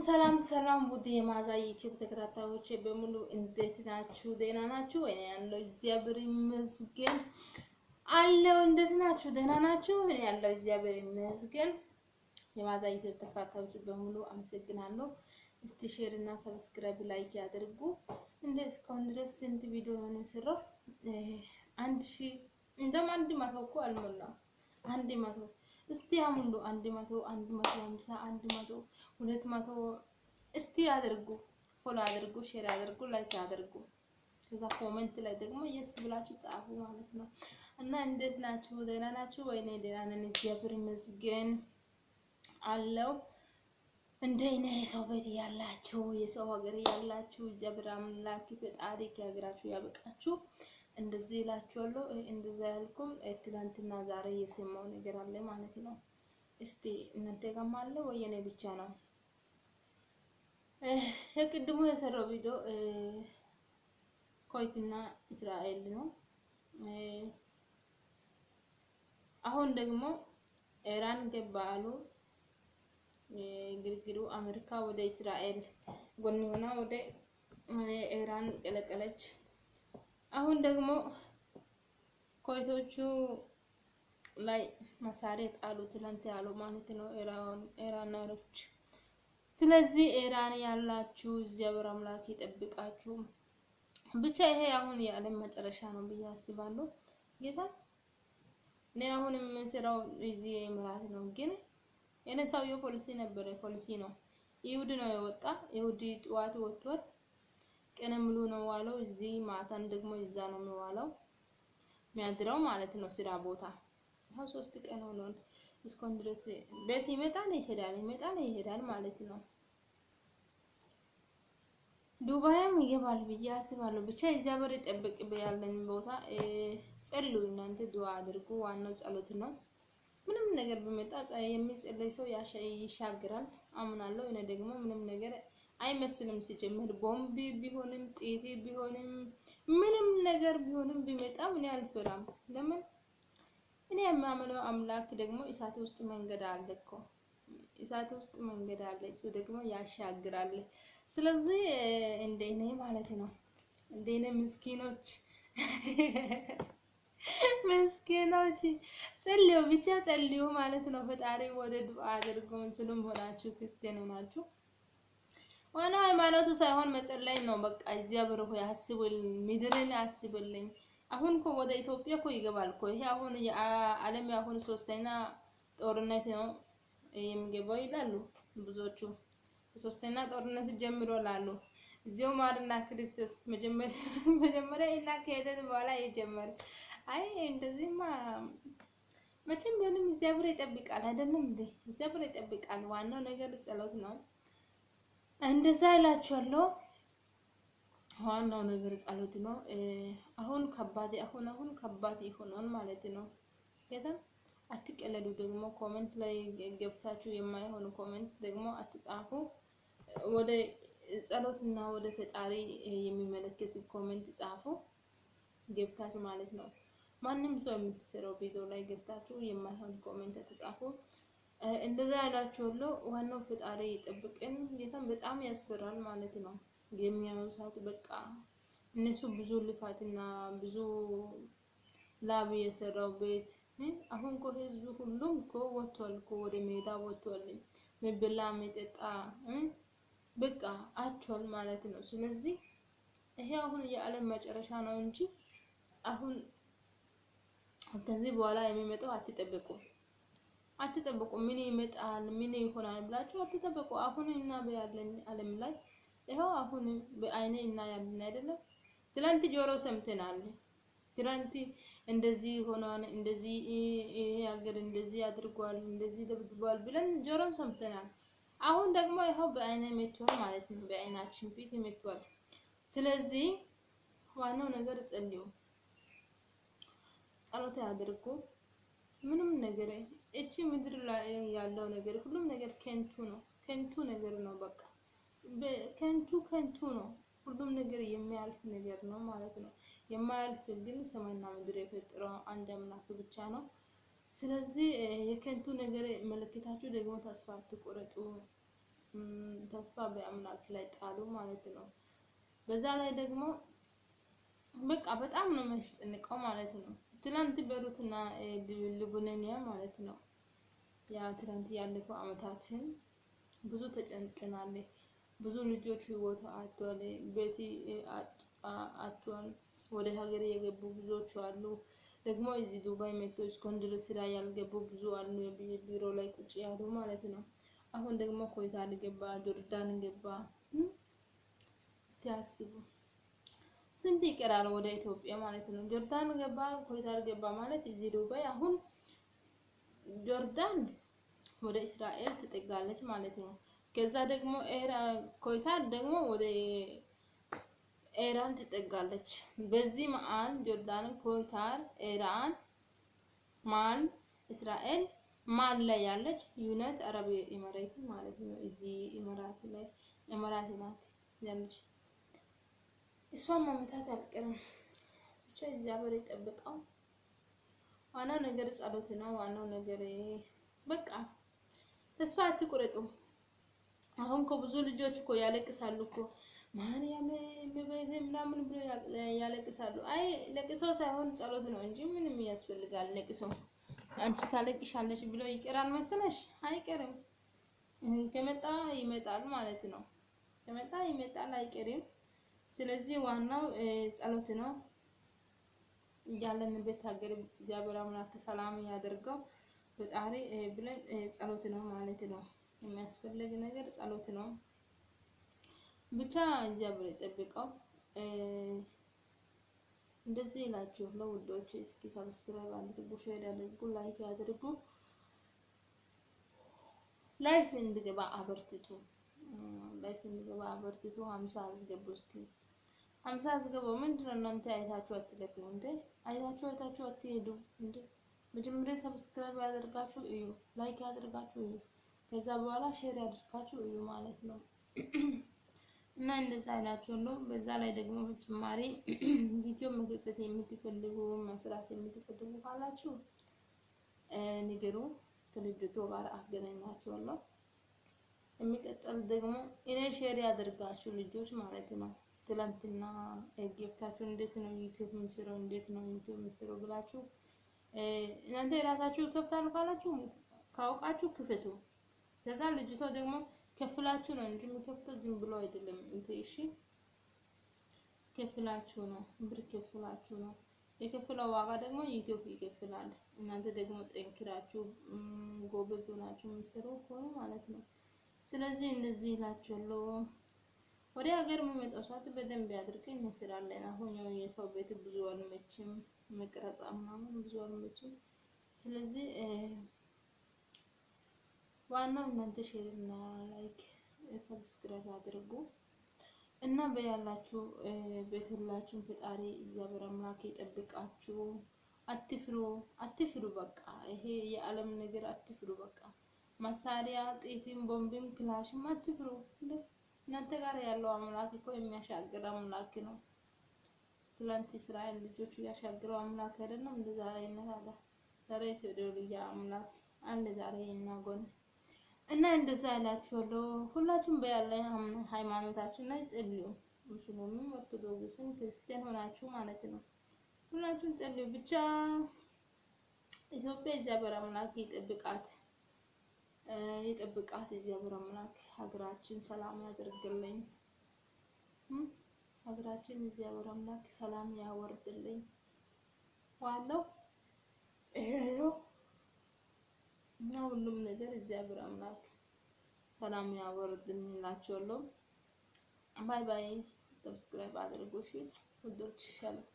ሰላም ውድ የማዛ ዩቲዩብ ተከታታዮች በሙሉ እንዴት ናችሁ? ደህና ናችሁ? እኔ ያለው እግዚአብሔር ይመስገን አለው። እንዴት ናችሁ? ደህና ናችሁ? እኔ ያለው እግዚአብሔር ይመስገን። የማዛ ዩቲዩብ ተከታታዮች በሙሉ አመሰግናለሁ። እስቲ ሼር እና ሰብስክራይብ ላይክ ያድርጉ። እስካሁን ድረስ ስንት ቪዲዮ ነው የሰራው? 1000 እንደውም 100 እኮ አልሞላም። 100 እስቲ አሁን 100 150 100 200 እስቲ አድርጉ። ፎሎ አድርጉ፣ ሼር አድርጉ፣ ላይክ አድርጉ። ከዛ ኮሜንት ላይ ደግሞ የስ ብላችሁ ጻፉ ማለት ነው። እና እንዴት ናችሁ? ደህና ናችሁ ወይ? እኔ ደህና ነኝ እግዚአብሔር ይመስገን አለው። እንደኔ የሰው ቤት ያላችሁ የሰው ሀገር ያላችሁ እግዚአብሔር አምላክ ፈጣሪ ከሀገራችሁ ያበቃችሁ እንደዚህ ይላችኋለሁ። እንደዛ ያልኩም ትላንትና ዛሬ የሰማው ነገር አለ ማለት ነው። እስቲ እናንተ ጋርም አለ ወይ የኔ ብቻ ነው? የቅድሙ የሰራው ቪዲዮ ኩዌትና እስራኤል ነው። አሁን ደግሞ ኢራን ገባሉ። ግርግሩ አሜሪካ ወደ እስራኤል ጎን ሆና ወደ ኢራን ቀለቀለች። አሁን ደግሞ ኩዌቶቹ ላይ መሳሪያ ጣሉ ትላንት ያሉ ማለት ነው ኢራኖች። ስለዚህ ኢራን ያላችሁ እግዚአብሔር አምላክ ይጠብቃችሁ። ብቻ ይሄ አሁን የዓለም መጨረሻ ነው ብዬ አስባለሁ። ጌታ ነው አሁንም ስራው እዚህ ምራት ነው። ግን የኔ ሰውዬው ፖሊሲ ነበር፣ ፖሊሲ ነው። ይሁድ ነው የወጣ። ይሁድ ጠዋት ወጥቷል። ቀን ሙሉ ነው ዋለው እዚህ፣ ማታን ደግሞ እዛ ነው የሚዋለው የሚያድረው ማለት ነው ስራ ቦታ። አሁን 3 ቀን ሆኗል። እስካሁን ድረስ ቤት ይመጣል ይሄዳል ማለት ነው። ዱባይም ይገባል ብዬ አስባለሁ። ብቻ እግዚአብሔር ይጠብቅ በያለን ቦታ። ጸልዩ፣ እናንተ ዱዓ አድርጉ። ዋናው ጸሎት ነው። ምንም ነገር ቢመጣ የሚጸልይ ሰው ይሻግራል አምናለሁ። እኔ ደግሞ ምንም ነገር አይመስልም ሲጀምር ቦምብ ቢሆንም ጥይት ቢሆንም ምንም ነገር ቢሆንም ቢመጣ ምን ያልፈራም። ለምን እኔ የማምነው አምላክ ደግሞ እሳት ውስጥ መንገድ አለ እኮ፣ እሳት ውስጥ መንገድ አለ፣ እሱ ደግሞ ያሻግራል። ስለዚህ እንደኔ ማለት ነው እንደኔ ምስኪኖች ጸልዩ፣ ብቻ ጸልዩ ማለት ነው። ፈጣሪ ወደ ዱዓ አድርጉ። ሙስሊም ሆናችሁ ክርስቲያን ሆናችሁ ዋናው ሃይማኖቱ ሳይሆን መጸለይ ነው። በቃ እግዚአብሔር ሆይ አስብልኝ፣ ምድርን አስብልኝ። አሁን እኮ ወደ ኢትዮጵያ እኮ ይገባል እኮ። ይሄ አሁን የዓለም አሁን 3ኛ ጦርነት ነው የሚገባው ይላሉ ብዙዎቹ። 3ኛ ጦርነት ጀምሯል። እዚያው ማርና ክርስቶስ መጀመሪያ እና ከሄደን በኋላ ይጀምራል። አይ እንደዚህማ መቼም ቢሆንም እግዚአብሔር ይጠብቃል አይደለም እንዴ? እግዚአብሔር ይጠብቃል። ዋናው ነገር ጸሎት ነው። እንደዛ ይላችኋለሁ። ዋናው ነገር ጸሎት ነው። አሁን ከባድ ይሆናል ማለት ነው። ጌታ አትቀለዱ። ደግሞ ኮሜንት ላይ ገብታችሁ የማይሆን ኮሜንት ደግሞ አትጻፉ። ወደ ጸሎትና ወደ ፈጣሪ የሚመለከት ኮሜንት ጻፉ ገብታችሁ ማለት ነው። ማንንም ሰው የምትሰራው ቪዲዮ ላይ ገብታችሁ የማይሆን ኮሜንት አትጻፉ። እንደዛ ያላችኋለሁ። ዋናው ፈጣሪ ይጠብቀን። ጌታም በጣም ያስፈራል ማለት ነው። የሚያውሳት በቃ እነሱ ብዙ ልፋትና ብዙ ላብ የሰራው ቤት አሁን እኮ ህዝቡ ሁሉም እኮ ወጥቷል እኮ ወደ ሜዳ ወጥቷል። መብላ መጠጣ በቃ አጥቷል ማለት ነው። ስለዚህ ይሄ አሁን የዓለም መጨረሻ ነው እንጂ አሁን ከዚህ በኋላ የሚመጣው አትጠብቁ። ምን ይመጣል ምን ይሆናል ብላችሁ አትጠብቁ። አሁን እና በያለን ዓለም ላይ ይሄው አሁን በአይኔ እና ያለን አይደለም። ትላንት ጆሮ ሰምተናል። ትላንት እንደዚህ ሆኗል፣ እንደዚህ ይሄ ሀገር እንደዚህ አድርጓል፣ እንደዚህ ደብድቧል ብለን ጆሮም ሰምተናል። አሁን ደግሞ ይሄው በአይኔ መጥቷል ማለት ነው። በአይናችን ፊት መጥቷል። ስለዚህ ዋናው ነገር ጸልዩ፣ ጸሎት አድርጉ። ምንም ነገር እቺ ምድር ላይ ያለው ነገር ሁሉም ነገር ከንቱ ነገር ነው። በቃ ከንቱ ነው። ሁሉም ነገር የሚያልፍ ነገር ነው ማለት ነው። የማያልፍ ግን ሰማይና ምድር የፈጠረው አንድ አምላክ ብቻ ነው። ስለዚህ የከንቱ ነገር መልክታችሁ ደግሞ ተስፋ አትቆረጡ። ተስፋ በአምላክ ላይ ጣሉ ማለት ነው። በዛ ላይ ደግሞ በቃ በጣም ነው የሚያስጨንቀው ማለት ነው። ትላንት በሩትና ልቡነንያ ማለት ነው ያ ትላንት ያለፈው አመታችን ብዙ ተጨንቀናል። ብዙ ልጆች ህይወት አጥተዋል። ቤቲ አጥተዋል። ወደ ሀገር የገቡ ብዙዎች አሉ። ደግሞ እዚህ ዱባይ መጥቶ እስካሁን ድረስ ስራ ያልገቡ ብዙ አሉ። ቢሮ ላይ ቁጭ ያሉ ማለት ነው። አሁን ደግሞ ኮይታን ገባ፣ ጆርዳን ገባ። እስቲ አስቡ ስንት ይቀራል ወደ ኢትዮጵያ ማለት ነው። ጆርዳን ገባ፣ ኮይታን ገባ ማለት እዚህ ዱባይ አሁን ጆርዳን ወደ እስራኤል ትጠጋለች ማለት ነው። ከዛ ደግሞ ኮይታን ደግሞ ወደ ኢራን ትጠጋለች። በዚህ መሃል ጆርዳን፣ ኮይታር፣ ኢራን ማን እስራኤል ማን ላይ ያለች ዩናይትድ አረብ ኤሚሬት ማለት ነው። እዚህ ኤሚሬት ላይ ኤሚሬት ናት ያለች። እሷም መምታት አልቀረም። ብቻ እግዚአብሔር ይጠብቀው። ዋናው ነገር ጸሎት ነው። ዋናው ነገር በቃ ተስፋ አትቁረጡ። አሁን ብዙ ልጆች እኮ ያለቅሳሉ እኮ ማርያም በቤት ምናምን ብሎ ያለቅሳሉ። አይ ለቅሶ ሳይሆን ጸሎት ነው እንጂ ምንም ያስፈልጋል ለቅሶ? አንቺ ታለቅሻለሽ ብሎ ይቀራል መሰለሽ? አይቀርም። ከመጣ ይመጣል ማለት ነው። ከመጣ ይመጣል አይቀርም። ስለዚህ ዋናው ጸሎት ነው። ያለንበት ሀገር እግዚአብሔር አምላክ ሰላም ያደርገው ፈጣሪ ብለን ጸሎት ነው ማለት ነው። የሚያስፈልግ ነገር ጸሎት ነው። ብቻ እግዚአብሔር ይጠብቀው። እንደዚህ ይላችሁ ለውዶች እስኪ ሰብስክራይብ አድርጉ፣ ሼር አድርጉ፣ ላይክ አድርጉ። ላይፍ እንድገባ አበርትቱ። ላይፍ እንድገባ አበርትቱ። 50 አስገቡ እስኪ 50 አስገቡ። ምንድነው እናንተ አይታችሁ አትለቁ እንዴ? አይታችሁ አትሄዱ እንዴ? መጀመሪያ ሰብስክራይብ ያደርጋችሁ እዩ፣ ላይክ ያደርጋችሁ እዩ። ከዛ በኋላ ሼር ያደርጋችሁ እዩ ማለት ነው። እና እንደዛ አይላችሁ ነው። በዛ ላይ ደግሞ በተጨማሪ ቪዲዮ መክፈት የምትፈልጉ መስራት የምትፈልጉ ካላችሁ ንገሩ፣ ከልጅቷ ጋር አገናኛችኋለሁ። የሚቀጥል ደግሞ እኔ ሼር ያደርጋችሁ ልጆች ማለት ነው። ትላንትና ጊፍታችሁ እንዴት ነው ዩቲዩብ ምስረው እንዴት ነው ዩቲዩብ ምስረው ብላችሁ እናንተ የራሳችሁ ከፍታሉ ካላችሁ ካውቃችሁ ክፈቱ። ከዛ ልጅቷ ደግሞ ከፍላችሁ ነው እንጂ የሚከፍተው ዝም ብሎ አይደለም። እሺ ከፍላችሁ ነው፣ ብር ከፍላችሁ ነው። የከፍለው ዋጋ ደግሞ ዩቲዩብ ይከፍላል። እናንተ ደግሞ ጠንክራችሁ ጎበዝ ሆናችሁ የምትሰሩ ከሆነ ማለት ነው። ስለዚህ እንደዚህ ይላችኋለሁ። ወደ ሀገር የሚመጣው ሰዓት በደንብ ያድርገን እንሰራለን። አሁን የሰው ቤት ብዙ አልመችም፣ መቅረጻ ምናምን ብዙ አልመችም። ስለዚህ ዋናው እናንተ ሼር እና ላይክ ሰብስክራይብ አድርጉ እና በያላችሁ በትላችሁም ፈጣሪ እግዚአብሔር አምላክ ይጠብቃችሁ። አትፍሩ በቃ ይሄ የዓለም ነገር አትፍሩ በቃ። መሳሪያ ጥይትም ቦምብም ክላሽም አትፍሩ። እናንተ ጋር ያለው አምላክ እኮ የሚያሻግር አምላክ ነው። ትላንት እስራኤል ልጆች ያሻግረው አምላክ አይደለም እንደ ዛሬ ይነሳዳ። ዛሬ ተደርያ አምላክ አንድ ዛሬ ይናጎን እና እንደዛ ያላችኋለሁ። ሁላችሁም በያለ ሃይማኖታችን ላይ ጸልዩ። ሙስሊምም ኦርቶዶክስም ክርስቲያን ሆናችሁ ማለት ነው ሁላችሁም ጸልዩ። ብቻ ኢትዮጵያ እግዚአብሔር አምላክ ይጠብቃት እግዚአብሔር አምላክ ሀገራችን ሰላም ያደርግልኝ። ሀገራችን እግዚአብሔር አምላክ ሰላም ያወርድልኝ። ዋናው ይሄ ነው። እና ሁሉም ነገር እግዚአብሔር አምላክ ሰላም ያወርድልኝላችኋለሁ። ባይ ባይ። ሰብስክራይብ አድርጉ። እሺ ውዶች ሻሎም